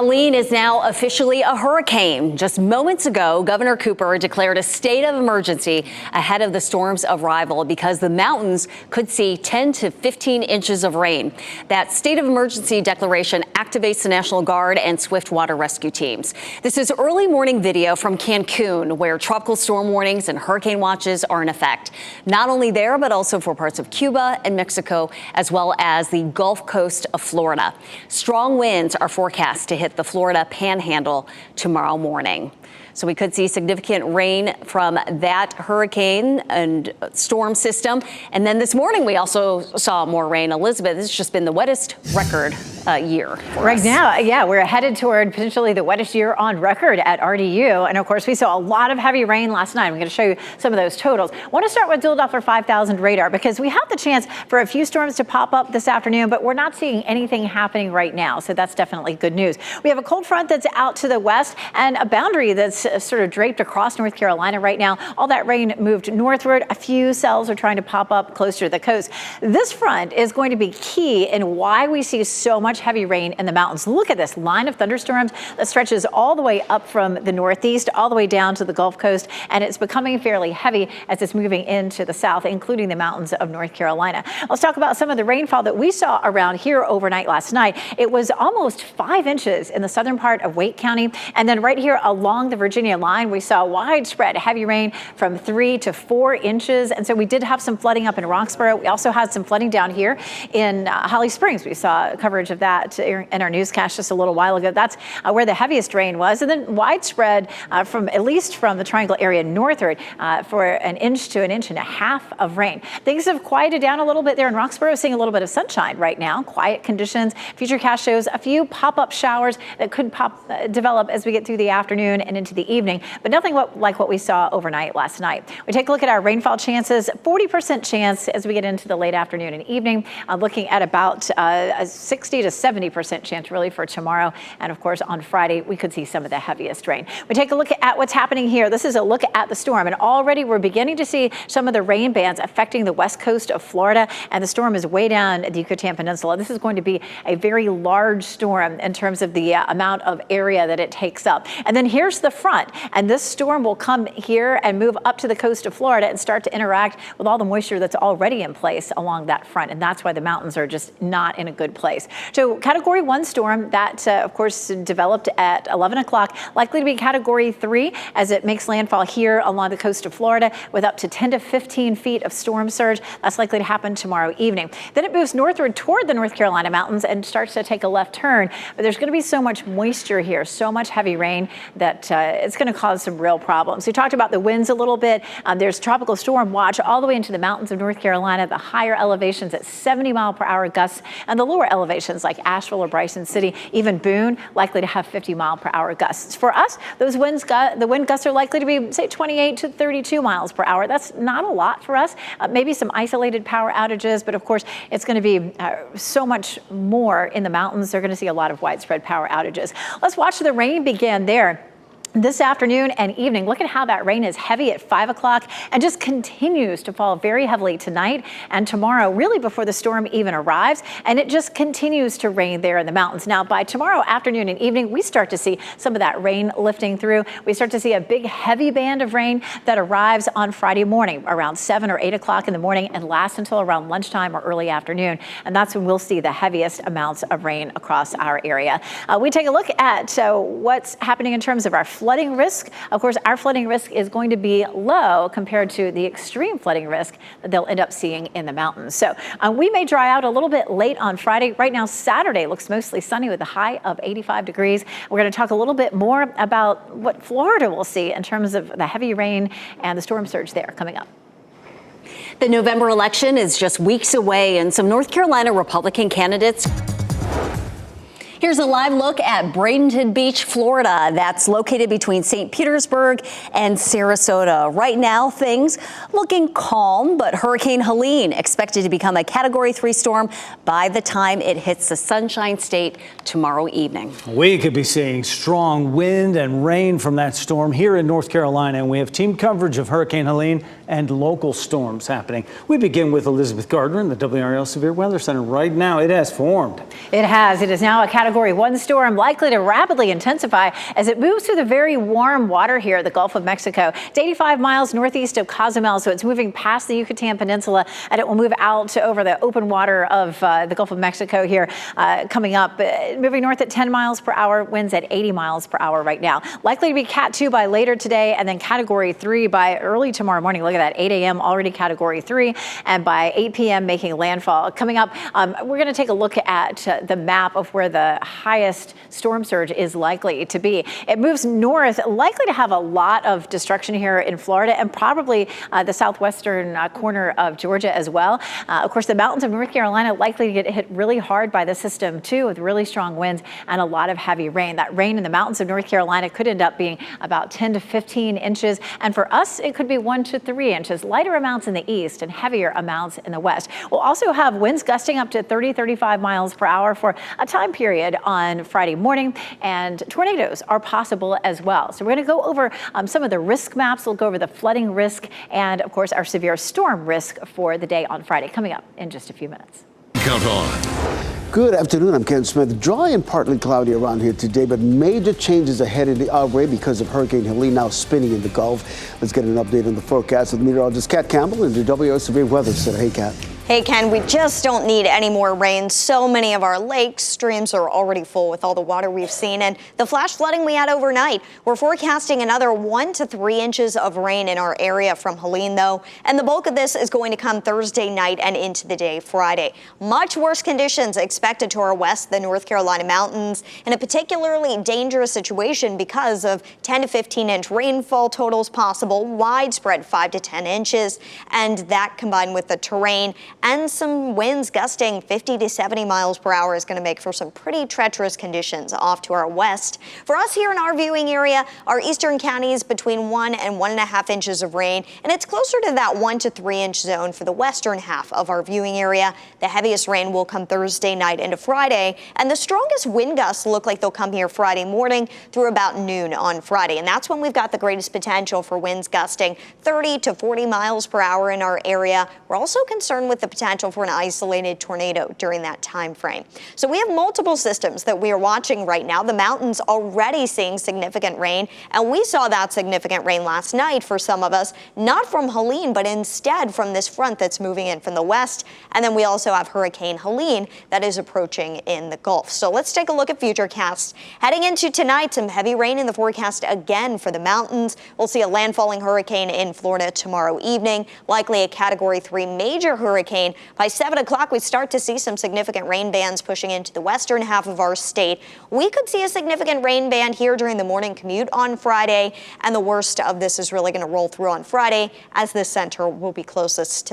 Helene is now officially a hurricane. Just moments ago, Governor Cooper declared a state of emergency ahead of the storm's arrival because the mountains could see 10 to 15 inches of rain. That state of emergency declaration activates the National Guard and swift water rescue teams. This is early morning video from Cancun, where tropical storm warnings and hurricane watches are in effect. Not only there, but also for parts of Cuba and Mexico, as well as the Gulf Coast of Florida. Strong winds are forecast to hit the Florida panhandle tomorrow morning. So we could see significant rain from that hurricane and storm system. And then this morning, we also saw more rain. Elizabeth, this has just been the wettest record year for right us. Now. Yeah, we're headed toward potentially the wettest year on record at RDU. And of course, we saw a lot of heavy rain last night. I'm going to show you some of those totals. I want to start with Dual Doppler 5000 radar because we have the chance for a few storms to pop up this afternoon, but we're not seeing anything happening right now. So that's definitely good news. We have a cold front that's out to the west and a boundary that's sort of draped across North Carolina right now. All that rain moved northward. A few cells are trying to pop up closer to the coast. This front is going to be key in why we see so much heavy rain in the mountains. Look at this line of thunderstorms that stretches all the way up from the northeast, all the way down to the Gulf Coast, and it's becoming fairly heavy as it's moving into the south, including the mountains of North Carolina. Let's talk about some of the rainfall that we saw around here overnight last night. It was almost 5 inches in the southern part of Wake County, and then right here along the Virginia line, we saw widespread heavy rain from 3 to 4 inches, and so we did have some flooding up in Roxborough. We also had some flooding down here in Holly Springs. We saw coverage of that in our newscast just a little while ago. That's where the heaviest rain was, and then widespread from at least from the Triangle area northward for an inch to an inch and a half of rain. Things have quieted down a little bit there in Roxborough, seeing a little bit of sunshine right now. Quiet conditions. Futurecast shows a few pop-up showers that could develop as we get through the afternoon and into the evening, but nothing like what we saw overnight last night. We take a look at our rainfall chances. 40% chance as we get into the late afternoon and evening. Looking at about a 60 to 70% chance really for tomorrow. And of course, on Friday, we could see some of the heaviest rain. We take a look at what's happening here. This is a look at the storm. And already we're beginning to see some of the rain bands affecting the west coast of Florida. And the storm is way down the Yucatan Peninsula. This is going to be a very large storm in terms of the amount of area that it takes up. And then here's the front. And this storm will come here and move up to the coast of Florida and start to interact with all the moisture that's already in place along that front. And that's why the mountains are just not in a good place. So Category 1 storm that, of course, developed at 11 o'clock, likely to be Category 3 as it makes landfall here along the coast of Florida with up to 10 to 15 feet of storm surge. That's likely to happen tomorrow evening. Then it moves northward toward the North Carolina mountains and starts to take a left turn. But there's going to be so much moisture here, so much heavy rain that it's going to cause some real problems. We talked about the winds a little bit. There's tropical storm watch all the way into the mountains of North Carolina, the higher elevations at 70-mile-per-hour gusts, and the lower elevations like Asheville or Bryson City, even Boone, likely to have 50-mile-per-hour gusts. For us, those winds, the wind gusts are likely to be, say, 28 to 32 miles per hour. That's not a lot for us. Maybe some isolated power outages, but of course, it's going to be so much more in the mountains. They're going to see a lot of widespread power outages. Let's watch the rain begin there. This afternoon and evening, look at how that rain is heavy at 5 o'clock and just continues to fall very heavily tonight and tomorrow, really before the storm even arrives. And it just continues to rain there in the mountains. Now, by tomorrow afternoon and evening, we start to see some of that rain lifting through. We start to see a big, heavy band of rain that arrives on Friday morning around 7 or 8 o'clock in the morning and lasts until around lunchtime or early afternoon. And that's when we'll see the heaviest amounts of rain across our area. We take a look at what's happening in terms of our flooding risk. Of course, our flooding risk is going to be low compared to the extreme flooding risk that they'll end up seeing in the mountains. So we may dry out a little bit late on Friday. Right now, Saturday looks mostly sunny with a high of 85 degrees. We're going to talk a little bit more about what Florida will see in terms of the heavy rain and the storm surge there coming up. The November election is just weeks away, and some North Carolina Republican candidates. Here's a live look at Bradenton Beach, Florida. That's located between St. Petersburg and Sarasota. Right now, things looking calm, but Hurricane Helene expected to become a Category 3 storm by the time it hits the Sunshine State tomorrow evening. We could be seeing strong wind and rain from that storm here in North Carolina, and we have team coverage of Hurricane Helene and local storms happening. We begin with Elizabeth Gardner in the WRAL Severe Weather Center. Right now, it has formed. It has. It is now a Category Category 1 storm likely to rapidly intensify as it moves through the very warm water here at the Gulf of Mexico. It's 85 miles northeast of Cozumel, so it's moving past the Yucatan Peninsula, and it will move out over the open water of the Gulf of Mexico here coming up. Moving north at 10 miles per hour, winds at 80 miles per hour right now. Likely to be Cat 2 by later today, and then Category 3 by early tomorrow morning. Look at that, 8 a.m. already Category 3, and by 8 p.m. making landfall. Coming up, we're going to take a look at the map of where the highest storm surge is likely to be. It moves north, likely to have a lot of destruction here in Florida and probably the southwestern corner of Georgia as well. Of course, the mountains of North Carolina likely to get hit really hard by the system too, with really strong winds and a lot of heavy rain. That rain in the mountains of North Carolina could end up being about 10 to 15 inches. And for us, it could be 1 to 3 inches, lighter amounts in the east and heavier amounts in the west. We'll also have winds gusting up to 30, 35 miles per hour for a time period on Friday morning, and tornadoes are possible as well. So we're going to go over some of the risk maps. We'll go over the flooding risk and, of course, our severe storm risk for the day on Friday, coming up in just a few minutes. Count on. Good afternoon, I'm Ken Smith. Dry and partly cloudy around here today, but major changes ahead in our way because of Hurricane Helene now spinning in the Gulf. Let's get an update on the forecast with meteorologist Kat Campbell and the WRAL Severe Weather Center. Hey, Kat. Hey, Ken, we just don't need any more rain. So many of our lakes, streams are already full with all the water we've seen and the flash flooding we had overnight. We're forecasting another 1 to 3 inches of rain in our area from Helene, though, and the bulk of this is going to come Thursday night and into the day Friday. Much worse conditions expected to our west, the North Carolina mountains, in a particularly dangerous situation because of 10 to 15 inch rainfall totals possible, widespread 5 to 10 inches, and that combined with the terrain and some winds gusting 50 to 70 miles per hour is going to make for some pretty treacherous conditions off to our west. For us here in our viewing area, our eastern counties between 1 and 1.5 inches of rain, and it's closer to that 1 to 3 inch zone for the western half of our viewing area. The heaviest rain will come Thursday night into Friday, and the strongest wind gusts look like they'll come here Friday morning through about noon on Friday, and that's when we've got the greatest potential for winds gusting 30 to 40 miles per hour in our area. We're also concerned with the potential for an isolated tornado during that time frame. So we have multiple systems that we are watching right now. The mountains already seeing significant rain, and we saw that significant rain last night for some of us, not from Helene, but instead from this front that's moving in from the west. And then we also have Hurricane Helene that is approaching in the Gulf. So let's take a look at futurecasts. Heading into tonight, some heavy rain in the forecast again for the mountains. We'll see a landfalling hurricane in Florida tomorrow evening, likely a Category 3 major hurricane. By 7 o'clock, we start to see some significant rain bands pushing into the western half of our state. We could see a significant rain band here during the morning commute on Friday, and the worst of this is really going to roll through on Friday as the center will be closest to